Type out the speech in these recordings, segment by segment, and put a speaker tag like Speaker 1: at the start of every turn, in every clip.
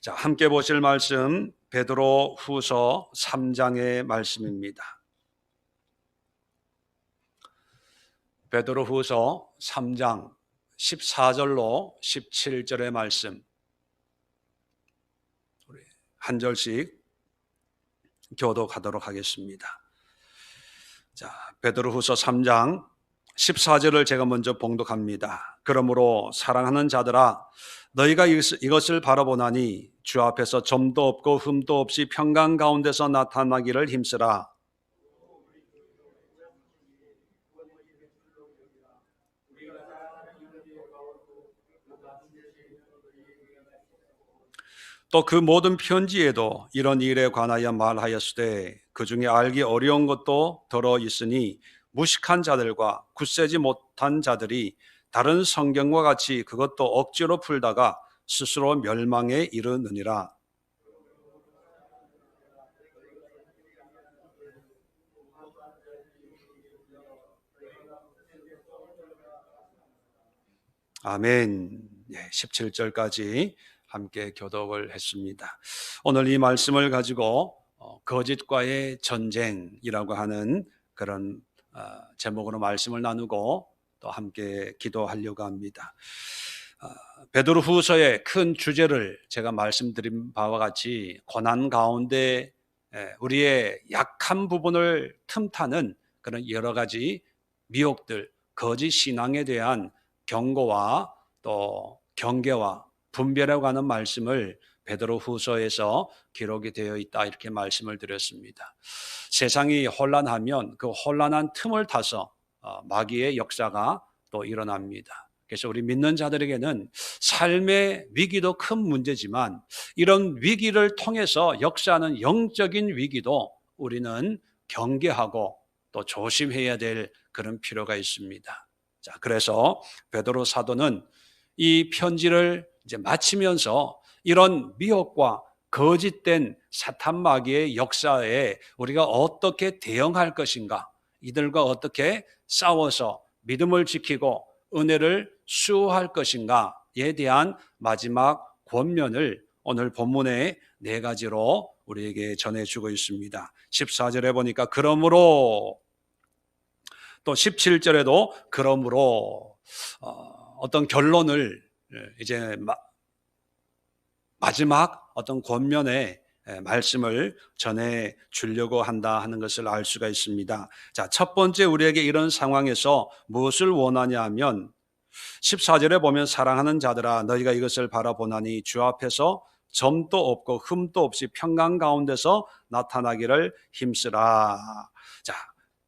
Speaker 1: 자, 함께 보실 말씀 베드로 후서 3장의 말씀입니다. 베드로 후서 3장 14절로 17절의 말씀, 우리 한 절씩 교독하도록 하겠습니다. 자, 베드로 후서 3장 14절을 제가 먼저 봉독합니다. 그러므로 사랑하는 자들아, 너희가 이것을 바라보나니 주 앞에서 점도 없고 흠도 없이 평강 가운데서 나타나기를 힘쓰라. 또 그 모든 편지에도 이런 일에 관하여 말하였으되 그 중에 알기 어려운 것도 들어 있으니 무식한 자들과 굳세지 못한 자들이 다른 성경과 같이 그것도 억지로 풀다가 스스로 멸망에 이르느니라. 아멘. 17절까지 함께 교독을 했습니다. 오늘 이 말씀을 가지고 거짓과의 전쟁이라고 하는 그런 제목으로 말씀을 나누고 또 함께 기도하려고 합니다. 베드로 후서의 큰 주제를 제가 말씀드린 바와 같이 고난 가운데 우리의 약한 부분을 틈타는 그런 여러 가지 미혹들, 거짓 신앙에 대한 경고와 또 경계와 분별하고 하는 말씀을 베드로 후서에서 기록이 되어 있다, 이렇게 말씀을 드렸습니다. 세상이 혼란하면 그 혼란한 틈을 타서 마귀의 역사가 또 일어납니다. 그래서 우리 믿는 자들에게는 삶의 위기도 큰 문제지만 이런 위기를 통해서 역사하는 영적인 위기도 우리는 경계하고 또 조심해야 될 그런 필요가 있습니다. 자, 그래서 베드로 사도는 이 편지를 이제 마치면서 이런 미혹과 거짓된 사탄 마귀의 역사에 우리가 어떻게 대응할 것인가, 이들과 어떻게 싸워서 믿음을 지키고 은혜를 수호할 것인가에 대한 마지막 권면을 오늘 본문의 4가지로 우리에게 전해주고 있습니다. 14절에 보니까 그러므로, 또 17절에도 그러므로 어떤 결론을 이제 마지막 어떤 권면의 말씀을 전해 주려고 한다 하는 것을 알 수가 있습니다. 자, 첫 번째 우리에게 이런 상황에서 무엇을 원하냐 하면 14절에 보면 사랑하는 자들아 너희가 이것을 바라보나니 주 앞에서 점도 없고 흠도 없이 평강 가운데서 나타나기를 힘쓰라. 자,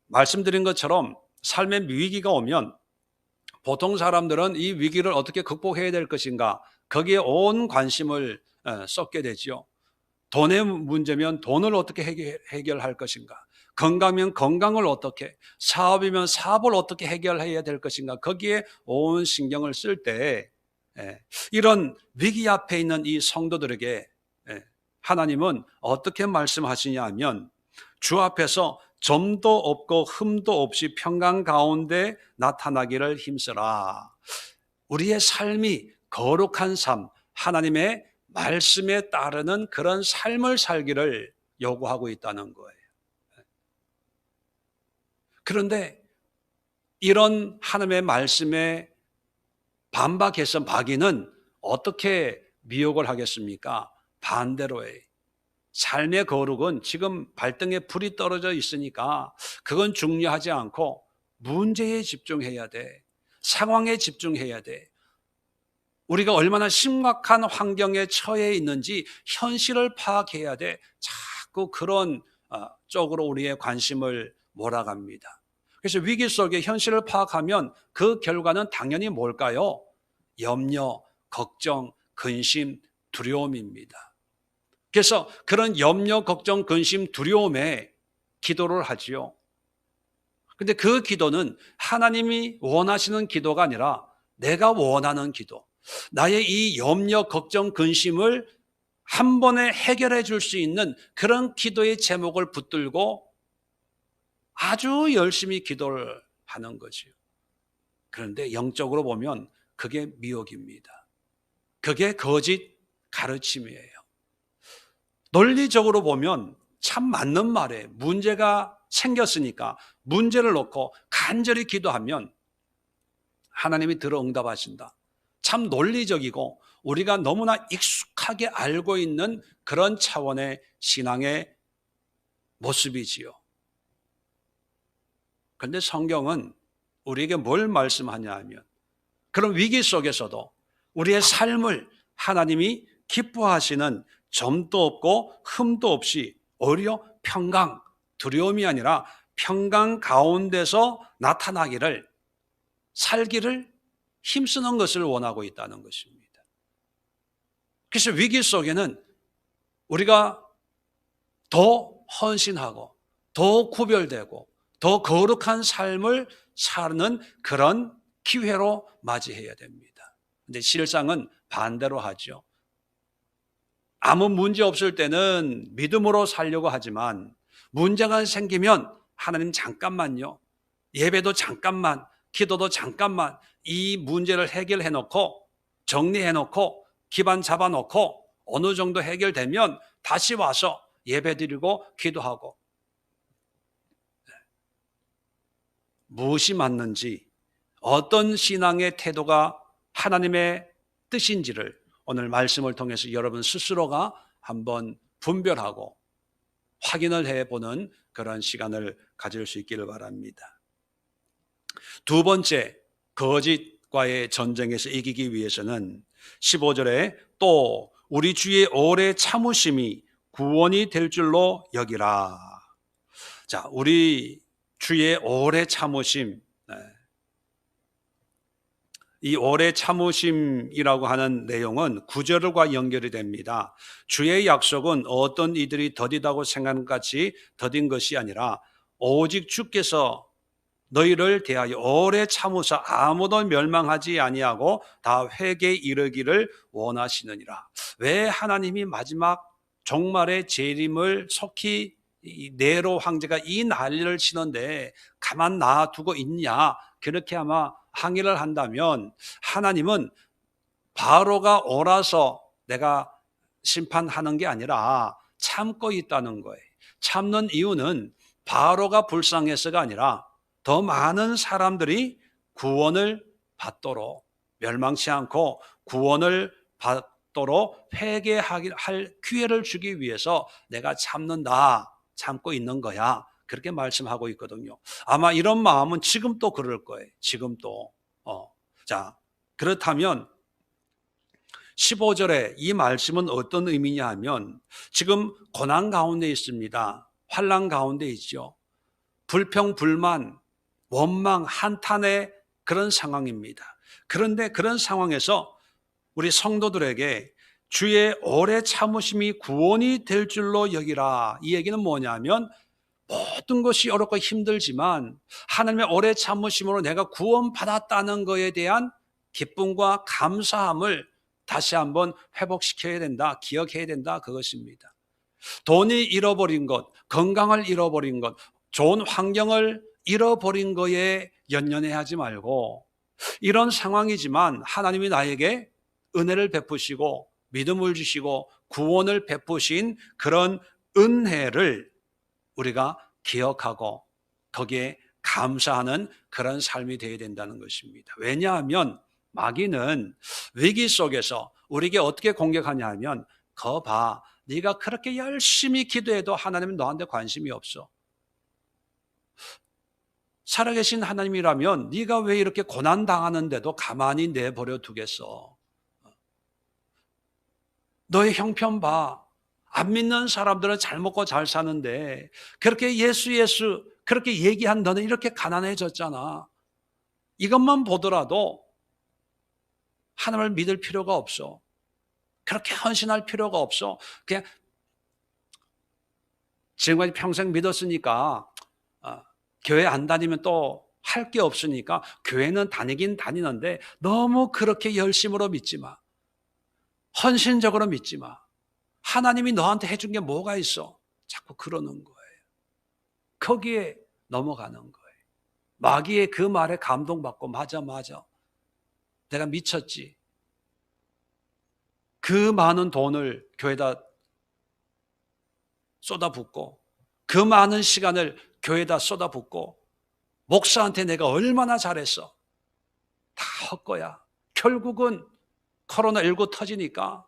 Speaker 1: 말씀드린 것처럼 삶의 위기가 오면 보통 사람들은 이 위기를 어떻게 극복해야 될 것인가, 거기에 온 관심을 쏟게 되죠. 돈의 문제면 돈을 어떻게 해결할 것인가, 건강이면 건강을 어떻게, 사업이면 사업을 어떻게 해결해야 될 것인가, 거기에 온 신경을 쓸 때 이런 위기 앞에 있는 이 성도들에게 하나님은 어떻게 말씀하시냐 하면 주 앞에서 점도 없고 흠도 없이 평강 가운데 나타나기를 힘쓰라. 우리의 삶이 거룩한 삶, 하나님의 말씀에 따르는 그런 삶을 살기를 요구하고 있다는 거예요. 그런데 이런 하나님의 말씀에 반박해서 마귀는 어떻게 미혹을 하겠습니까? 반대로예요. 삶의 거룩은 지금 발등에 불이 떨어져 있으니까 그건 중요하지 않고 문제에 집중해야 돼. 상황에 집중해야 돼. 우리가 얼마나 심각한 환경에 처해 있는지 현실을 파악해야 돼. 자꾸 그런 쪽으로 우리의 관심을 몰아갑니다. 그래서 위기 속에 현실을 파악하면 그 결과는 당연히 뭘까요? 염려, 걱정, 근심, 두려움입니다. 그래서 그런 염려, 걱정, 근심, 두려움에 기도를 하지요. 근데 그 기도는 하나님이 원하시는 기도가 아니라 내가 원하는 기도, 나의 이 염려, 걱정, 근심을 한 번에 해결해 줄 수 있는 그런 기도의 제목을 붙들고 아주 열심히 기도를 하는 거지요. 그런데 영적으로 보면 그게 미혹입니다. 그게 거짓 가르침이에요. 논리적으로 보면 참 맞는 말이에요. 문제가 생겼으니까 문제를 놓고 간절히 기도하면 하나님이 들어 응답하신다. 참 논리적이고 우리가 너무나 익숙하게 알고 있는 그런 차원의 신앙의 모습이지요. 그런데 성경은 우리에게 뭘 말씀하냐 하면 그런 위기 속에서도 우리의 삶을 하나님이 기뻐하시는 점도 없고 흠도 없이 오히려 평강, 두려움이 아니라 평강 가운데서 나타나기를, 살기를 힘쓰는 것을 원하고 있다는 것입니다. 그래서 위기 속에는 우리가 더 헌신하고 더 구별되고 더 거룩한 삶을 사는 그런 기회로 맞이해야 됩니다. 근데 실상은 반대로 하죠. 아무 문제 없을 때는 믿음으로 살려고 하지만 문제가 생기면 하나님 잠깐만요. 예배도 잠깐만, 기도도 잠깐만 이 문제를 해결해 놓고 정리해 놓고 기반 잡아 놓고 어느 정도 해결되면 다시 와서 예배 드리고 기도하고 무엇이 맞는지 어떤 신앙의 태도가 하나님의 뜻인지를 오늘 말씀을 통해서 여러분 스스로가 한번 분별하고 확인을 해보는 그런 시간을 가질 수 있기를 바랍니다. 두 번째, 거짓과의 전쟁에서 이기기 위해서는 15절에 또 우리 주의 오래 참으심이 구원이 될 줄로 여기라. 자, 우리 주의 오래 참으심, 이 오래 참으심이라고 하는 내용은 9절과 연결이 됩니다. 주의 약속은 어떤 이들이 더디다고 생각하는 같이 더딘 것이 아니라 오직 주께서 너희를 대하여 오래 참으사 아무도 멸망하지 아니하고 다 회개에 이르기를 원하시느니라. 왜 하나님이 마지막 종말의 재림을 속히 네로 황제가 이 난리를 치는데 가만 놔두고 있냐? 그렇게 아마 항의를 한다면 하나님은 바로가 옳아서 내가 심판하는 게 아니라 참고 있다는 거예요. 참는 이유는 바로가 불쌍해서가 아니라 더 많은 사람들이 구원을 받도록, 멸망치 않고 구원을 받도록 회개할 기회를 주기 위해서 내가 참는다, 참고 있는 거야. 그렇게 말씀하고 있거든요. 아마 이런 마음은 지금 또 그럴 거예요. 지금 또. 자, 그렇다면 15절에 이 말씀은 어떤 의미냐 하면 지금 고난 가운데 있습니다. 환난 가운데 있죠. 불평, 불만, 원망, 한탄의 그런 상황입니다. 그런데 그런 상황에서 우리 성도들에게 주의 오래 참으심이 구원이 될 줄로 여기라. 이 얘기는 뭐냐면 모든 것이 어렵고 힘들지만 하나님의 오래 참으심으로 내가 구원받았다는 것에 대한 기쁨과 감사함을 다시 한번 회복시켜야 된다, 기억해야 된다, 그것입니다. 돈이 잃어버린 것, 건강을 잃어버린 것, 좋은 환경을 잃어버린 거에 연연해하지 말고 이런 상황이지만 하나님이 나에게 은혜를 베푸시고 믿음을 주시고 구원을 베푸신 그런 은혜를 우리가 기억하고 거기에 감사하는 그런 삶이 되어야 된다는 것입니다. 왜냐하면 마귀는 위기 속에서 우리에게 어떻게 공격하냐 하면 거 봐, 네가 그렇게 열심히 기도해도 하나님은 너한테 관심이 없어. 살아계신 하나님이라면 네가 왜 이렇게 고난당하는데도 가만히 내버려 두겠어. 너의 형편 봐. 안 믿는 사람들은 잘 먹고 잘 사는데 그렇게 예수 그렇게 얘기한 너는 이렇게 가난해졌잖아. 이것만 보더라도 하나님을 믿을 필요가 없어. 그렇게 헌신할 필요가 없어. 그냥 지금까지 평생 믿었으니까 교회 안 다니면 또 할 게 없으니까 교회는 다니긴 다니는데 너무 그렇게 열심으로 믿지 마. 헌신적으로 믿지 마. 하나님이 너한테 해준 게 뭐가 있어? 자꾸 그러는 거예요. 거기에 넘어가는 거예요. 마귀의 그 말에 감동받고 맞아. 내가 미쳤지. 그 많은 돈을 교회에다 쏟아붓고 그 많은 시간을 교회에다 쏟아붓고 목사한테 내가 얼마나 잘했어. 다 헛거야. 결국은 코로나19 터지니까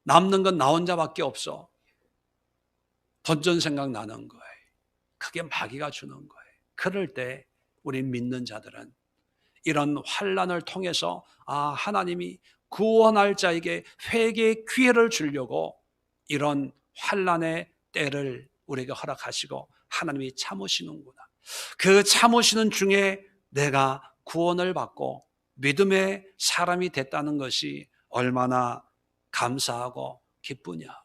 Speaker 1: 남는 건 나 혼자밖에 없어. 본전 생각나는 거예요. 그게 마귀가 주는 거예요. 그럴 때 우리 믿는 자들은 이런 환난을 통해서 하나님이 구원할 자에게 회개의 기회를 주려고 이런 환난의 때를 우리에게 허락하시고 하나님이 참으시는구나. 그 참으시는 중에 내가 구원을 받고 믿음의 사람이 됐다는 것이 얼마나 감사하고 기쁘냐.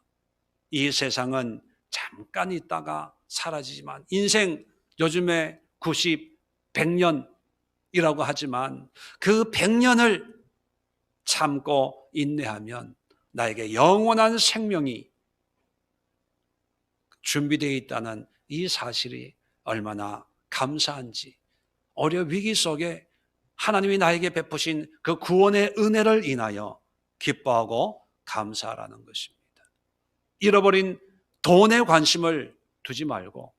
Speaker 1: 이 세상은 잠깐 있다가 사라지지만 인생 요즘에 90, 100년이라고 하지만 그 100년을 참고 인내하면 나에게 영원한 생명이 준비되어 있다는 이 사실이 얼마나 감사한지, 어려 위기 속에 하나님이 나에게 베푸신 그 구원의 은혜를 인하여 기뻐하고 감사하라는 것입니다. 잃어버린 돈에 관심을 두지 말고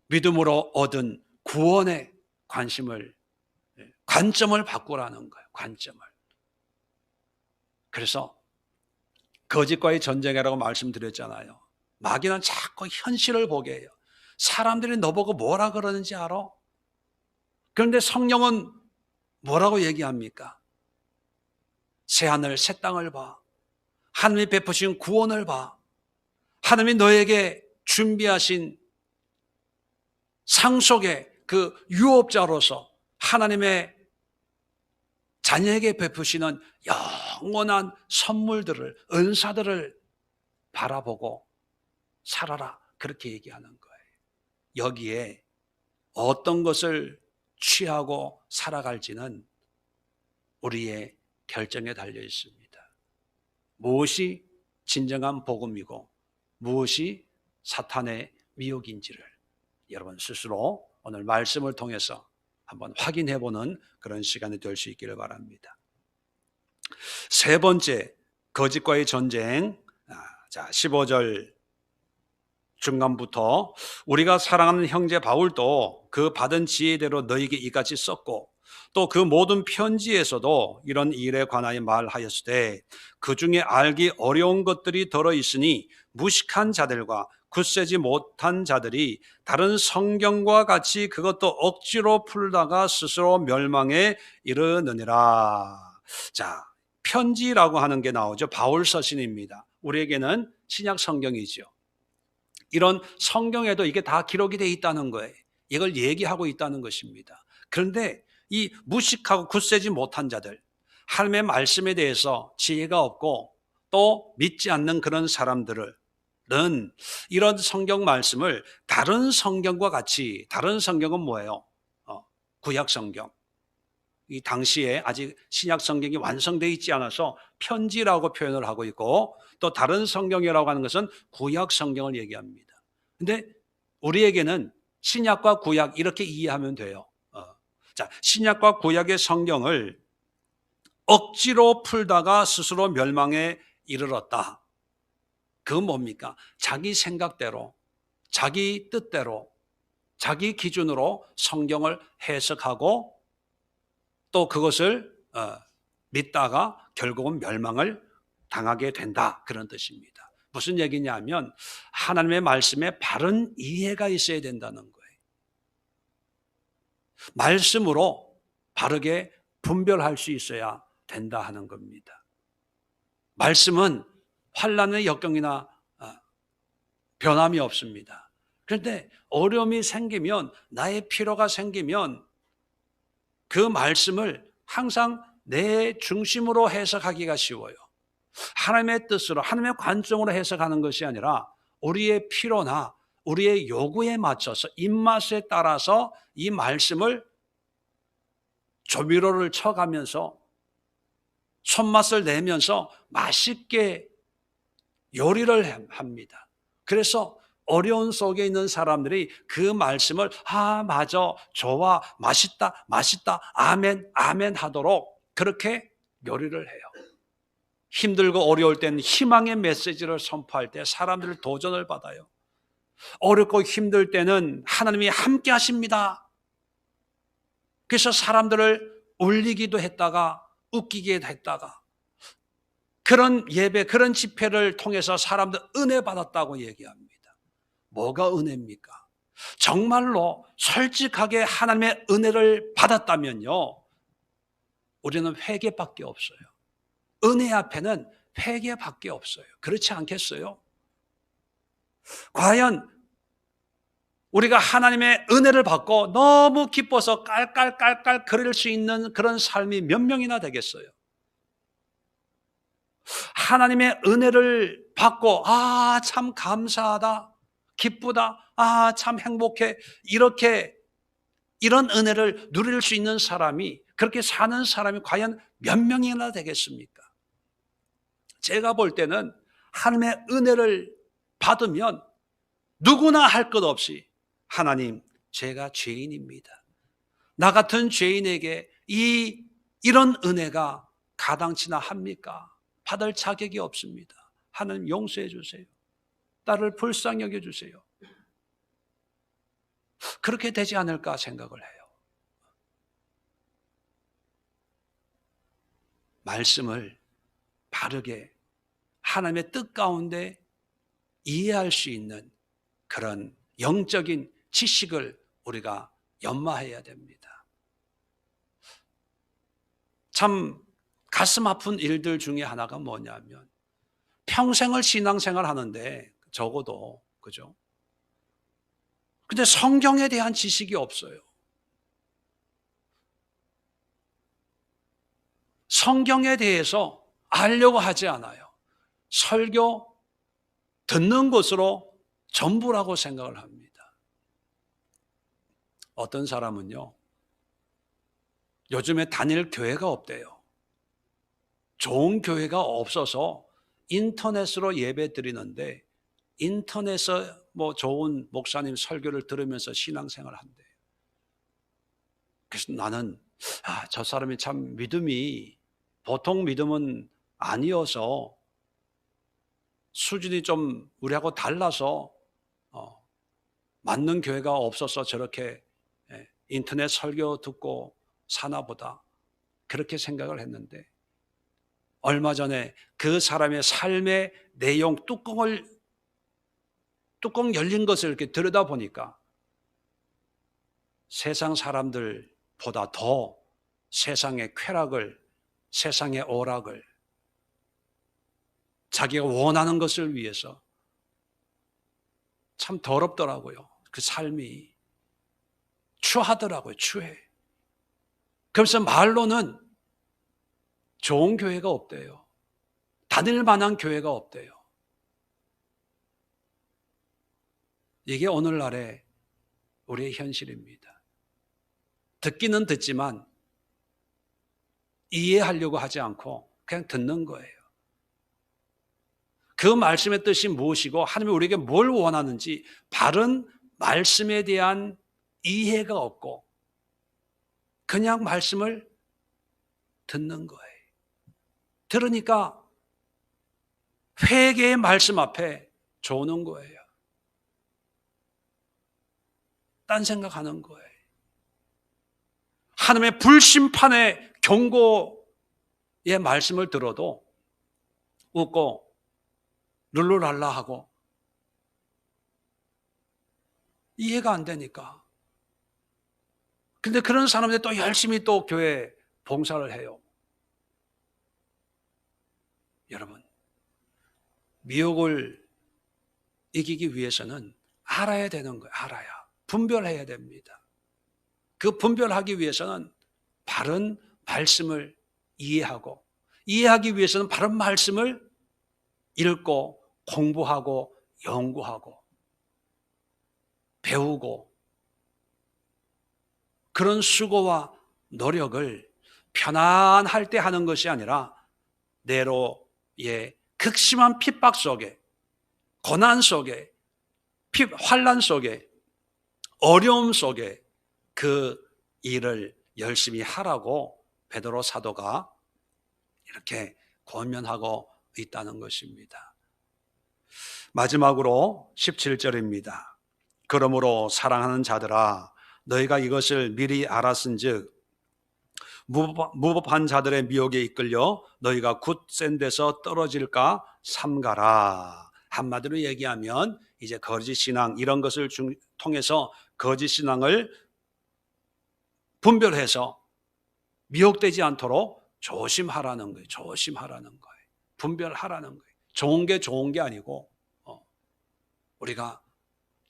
Speaker 1: 믿음으로 얻은 구원에 관점을 바꾸라는 거예요. 관점을. 그래서 거짓과의 전쟁이라고 말씀드렸잖아요. 마귀는 자꾸 현실을 보게 해요. 사람들이 너보고 뭐라 그러는지 알아? 그런데 성령은 뭐라고 얘기합니까? 새하늘 새 땅을 봐. 하나님이 베푸신 구원을 봐. 하나님이 너에게 준비하신 상속의 그 유업자로서 하나님의 자녀에게 베푸시는 영원한 선물들을, 은사들을 바라보고 살아라. 그렇게 얘기하는 거예요. 여기에 어떤 것을 취하고 살아갈지는 우리의 결정에 달려 있습니다. 무엇이 진정한 복음이고 무엇이 사탄의 미혹인지를 여러분 스스로 오늘 말씀을 통해서 한번 확인해보는 그런 시간이 될 수 있기를 바랍니다. 세 번째, 거짓과의 전쟁. 15절 중간부터 우리가 사랑하는 형제 바울도 그 받은 지혜대로 너에게 이같이 썼고 또 그 모든 편지에서도 이런 일에 관하여 말하였으되 그 중에 알기 어려운 것들이 들어있으니 무식한 자들과 굳세지 못한 자들이 다른 성경과 같이 그것도 억지로 풀다가 스스로 멸망에 이르느니라. 자, 편지라고 하는 게 나오죠. 바울 서신입니다. 우리에게는 신약 성경이죠. 이런 성경에도 이게 다 기록이 되어 있다는 거예요. 이걸 얘기하고 있다는 것입니다. 그런데 이 무식하고 굳세지 못한 자들, 하나님의 말씀에 대해서 지혜가 없고 또 믿지 않는 그런 사람들은 이런 성경 말씀을 다른 성경과 같이, 다른 성경은 뭐예요? 구약 성경. 이 당시에 아직 신약 성경이 완성되어 있지 않아서 편지라고 표현을 하고 있고 또 다른 성경이라고 하는 것은 구약 성경을 얘기합니다. 근데 우리에게는 신약과 구약 이렇게 이해하면 돼요. 자, 신약과 구약의 성경을 억지로 풀다가 스스로 멸망에 이르렀다. 그건 뭡니까? 자기 생각대로, 자기 뜻대로, 자기 기준으로 성경을 해석하고 또 그것을 믿다가 결국은 멸망을 당하게 된다. 그런 뜻입니다. 무슨 얘기냐면 하나님의 말씀에 바른 이해가 있어야 된다는 거예요. 말씀으로 바르게 분별할 수 있어야 된다 하는 겁니다. 말씀은 환난의 역경이나 변함이 없습니다. 그런데 어려움이 생기면, 나의 필요가 생기면 그 말씀을 항상 내 중심으로 해석하기가 쉬워요. 하나님의 뜻으로, 하나님의 관점으로 해석하는 것이 아니라 우리의 필요나 우리의 요구에 맞춰서 입맛에 따라서 이 말씀을 조미료를 쳐가면서 손맛을 내면서 맛있게 요리를 합니다. 그래서 어려운 속에 있는 사람들이 그 말씀을 맞아, 좋아, 맛있다, 맛있다, 아멘, 아멘 하도록 그렇게 요리를 해요. 힘들고 어려울 땐 희망의 메시지를 선포할 때 사람들 도전을 받아요. 어렵고 힘들 때는 하나님이 함께 하십니다. 그래서 사람들을 울리기도 했다가 웃기기도 했다가 그런 예배, 그런 집회를 통해서 사람들 은혜 받았다고 얘기합니다. 뭐가 은혜입니까? 정말로 솔직하게 하나님의 은혜를 받았다면요, 우리는 회개밖에 없어요. 은혜 앞에는 회개밖에 없어요. 그렇지 않겠어요? 과연 우리가 하나님의 은혜를 받고 너무 기뻐서 깔깔깔깔 거릴 수 있는 그런 삶이 몇 명이나 되겠어요? 하나님의 은혜를 받고 참 감사하다, 기쁘다, 참 행복해, 이런 은혜를 누릴 수 있는 사람이, 그렇게 사는 사람이 과연 몇 명이나 되겠습니까? 제가 볼 때는 하나님의 은혜를 받으면 누구나 할 것 없이 하나님, 제가 죄인입니다. 나 같은 죄인에게 이런 은혜가 가당치나 합니까? 받을 자격이 없습니다. 하나님 용서해 주세요. 나를 불쌍히 여겨 주세요. 그렇게 되지 않을까 생각을 해요. 말씀을 바르게 하나님의 뜻 가운데 이해할 수 있는 그런 영적인 지식을 우리가 연마해야 됩니다. 참 가슴 아픈 일들 중에 하나가 뭐냐면 평생을 신앙생활 하는데 적어도, 그죠? 근데 성경에 대한 지식이 없어요. 성경에 대해서 알려고 하지 않아요. 설교 듣는 것으로 전부라고 생각을 합니다. 어떤 사람은요, 요즘에 다닐 교회가 없대요. 좋은 교회가 없어서 인터넷으로 예배 드리는데 인터넷에 좋은 목사님 설교를 들으면서 신앙생활을 한대요. 그래서 나는 저 사람이 참 믿음이 보통 믿음은 아니어서 수준이 좀 우리하고 달라서 맞는 교회가 없어서 저렇게 인터넷 설교 듣고 사나 보다, 그렇게 생각을 했는데 얼마 전에 그 사람의 삶의 내용 뚜껑 열린 것을 이렇게 들여다보니까 세상 사람들보다 더 세상의 쾌락을, 세상의 오락을, 자기가 원하는 것을 위해서 참 더럽더라고요. 그 삶이 추하더라고요. 추해. 그래서 말로는 좋은 교회가 없대요. 다닐 만한 교회가 없대요. 이게 오늘날의 우리의 현실입니다. 듣기는 듣지만 이해하려고 하지 않고 그냥 듣는 거예요. 그 말씀의 뜻이 무엇이고 하나님이 우리에게 뭘 원하는지 바른 말씀에 대한 이해가 없고 그냥 말씀을 듣는 거예요. 들으니까 회개의 말씀 앞에 조는 거예요. 딴 생각하는 거예요. 하나님의 불심판의 경고의 말씀을 들어도 웃고 룰루랄라 하고 이해가 안 되니까. 근데 그런 사람들이 또 열심히 또 교회 봉사를 해요. 여러분, 미혹을 이기기 위해서는 알아야 되는 거예요. 알아야. 분별해야 됩니다. 그 분별하기 위해서는 바른 말씀을 이해하고, 이해하기 위해서는 바른 말씀을 읽고 공부하고 연구하고 배우고, 그런 수고와 노력을 편안할 때 하는 것이 아니라 내로의 극심한 핍박 속에, 고난 속에, 환난 속에, 어려움 속에 그 일을 열심히 하라고 베드로 사도가 이렇게 권면하고 있다는 것입니다. 마지막으로 17절입니다. 그러므로 사랑하는 자들아 너희가 이것을 미리 알았은즉 무법한 자들의 미혹에 이끌려 너희가 굳센 데서 떨어질까 삼가라. 한마디로 얘기하면 이제 거짓 신앙 이런 것을 통해서 거짓 신앙을 분별해서 미혹되지 않도록 조심하라는 거예요. 조심하라는 거예요. 분별하라는 거예요. 좋은 게 아니고 우리가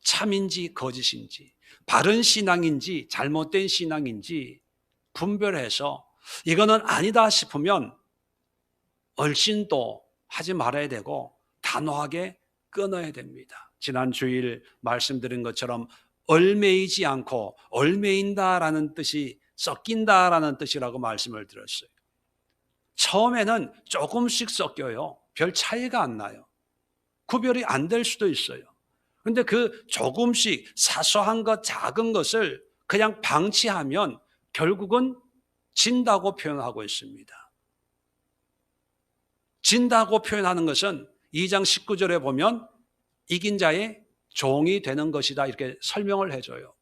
Speaker 1: 참인지 거짓인지 바른 신앙인지 잘못된 신앙인지 분별해서 이거는 아니다 싶으면 얼씬도 하지 말아야 되고 단호하게 끊어야 됩니다. 지난 주일 말씀드린 것처럼 얼매이지 않고 얼매인다라는 뜻이 섞인다라는 뜻이라고 말씀을 드렸어요. 처음에는 조금씩 섞여요. 별 차이가 안 나요. 구별이 안 될 수도 있어요. 그런데 그 조금씩 사소한 것, 작은 것을 그냥 방치하면 결국은 진다고 표현하고 있습니다. 진다고 표현하는 것은 2장 19절에 보면 이긴 자의 종이 되는 것이다 이렇게 설명을 해줘요.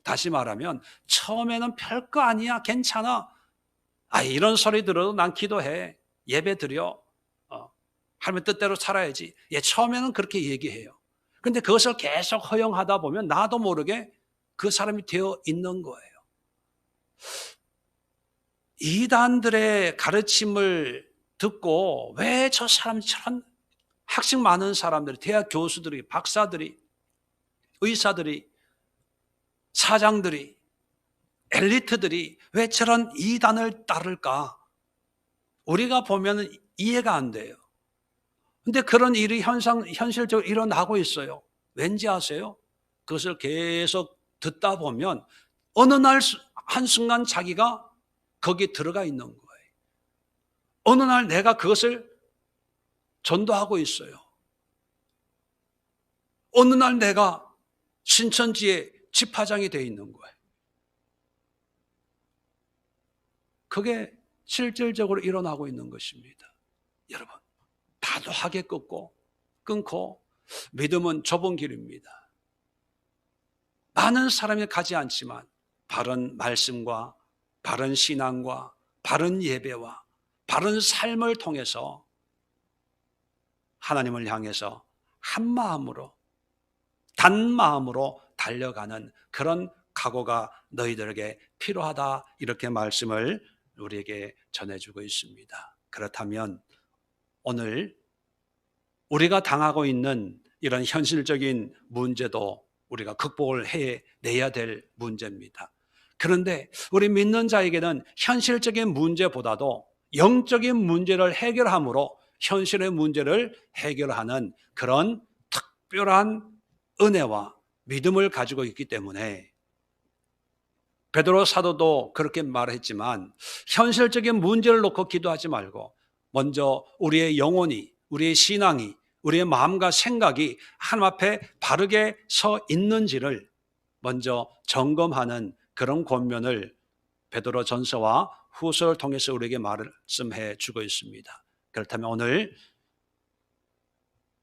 Speaker 1: 다시 말하면 처음에는 별거 아니야 괜찮아 이런 소리 들어도 난 기도해 예배 드려 하나님 뜻대로 살아야지 처음에는 그렇게 얘기해요. 그런데 그것을 계속 허용하다 보면 나도 모르게 그 사람이 되어 있는 거예요. 이단들의 가르침을 듣고 왜 저 사람처럼 학식 많은 사람들이 대학 교수들이 박사들이 의사들이 사장들이 엘리트들이 왜 저런 이단을 따를까? 우리가 보면 이해가 안 돼요. 근데 그런 일이 현실적으로 일어나고 있어요. 왠지 아세요? 그것을 계속 듣다 보면 어느 날 한순간 자기가 거기에 들어가 있는 거예요. 어느 날 내가 그것을 전도하고 있어요. 어느 날 내가 신천지의 집화장이 되어 있는 거예요. 그게 실질적으로 일어나고 있는 것입니다. 여러분, 단호하게 끊고 믿음은 좁은 길입니다. 많은 사람이 가지 않지만 바른 말씀과 바른 신앙과 바른 예배와 바른 삶을 통해서 하나님을 향해서 한 마음으로 단 마음으로 달려가는 그런 각오가 너희들에게 필요하다 이렇게 말씀을 우리에게 전해주고 있습니다. 그렇다면 오늘 우리가 당하고 있는 이런 현실적인 문제도 우리가 극복을 해내야 될 문제입니다. 그런데 우리 믿는 자에게는 현실적인 문제보다도 영적인 문제를 해결함으로 현실의 문제를 해결하는 그런 특별한 은혜와 믿음을 가지고 있기 때문에 베드로 사도도 그렇게 말했지만 현실적인 문제를 놓고 기도하지 말고 먼저 우리의 영혼이, 우리의 신앙이, 우리의 마음과 생각이 하나님 앞에 바르게 서 있는지를 먼저 점검하는 그런 권면을 베드로 전서와 후서를 통해서 우리에게 말씀해 주고 있습니다. 그렇다면 오늘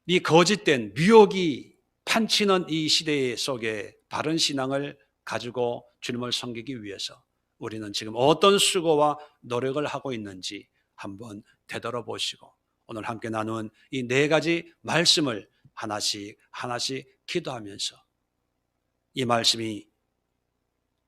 Speaker 1: 이 거짓된 미혹이 판치는 이 시대 속에 바른 신앙을 가지고 주님을 섬기기 위해서 우리는 지금 어떤 수고와 노력을 하고 있는지 한번 되돌아보시고 오늘 함께 나눈 이 4가지 말씀을 하나씩 기도하면서 이 말씀이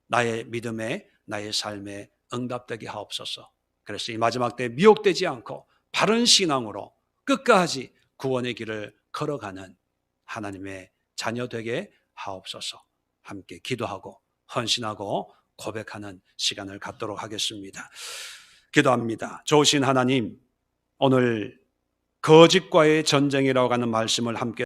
Speaker 1: 나의 믿음에 나의 삶에 응답되게 하옵소서. 그래서 이 마지막 때 미혹되지 않고 바른 신앙으로 끝까지 구원의 길을 걸어가는 하나님의 자녀 되게 하옵소서. 함께 기도하고 헌신하고 고백하는 시간을 갖도록 하겠습니다. 기도합니다. 좋으신 하나님, 오늘 거짓과의 전쟁이라고 하는 말씀을 함께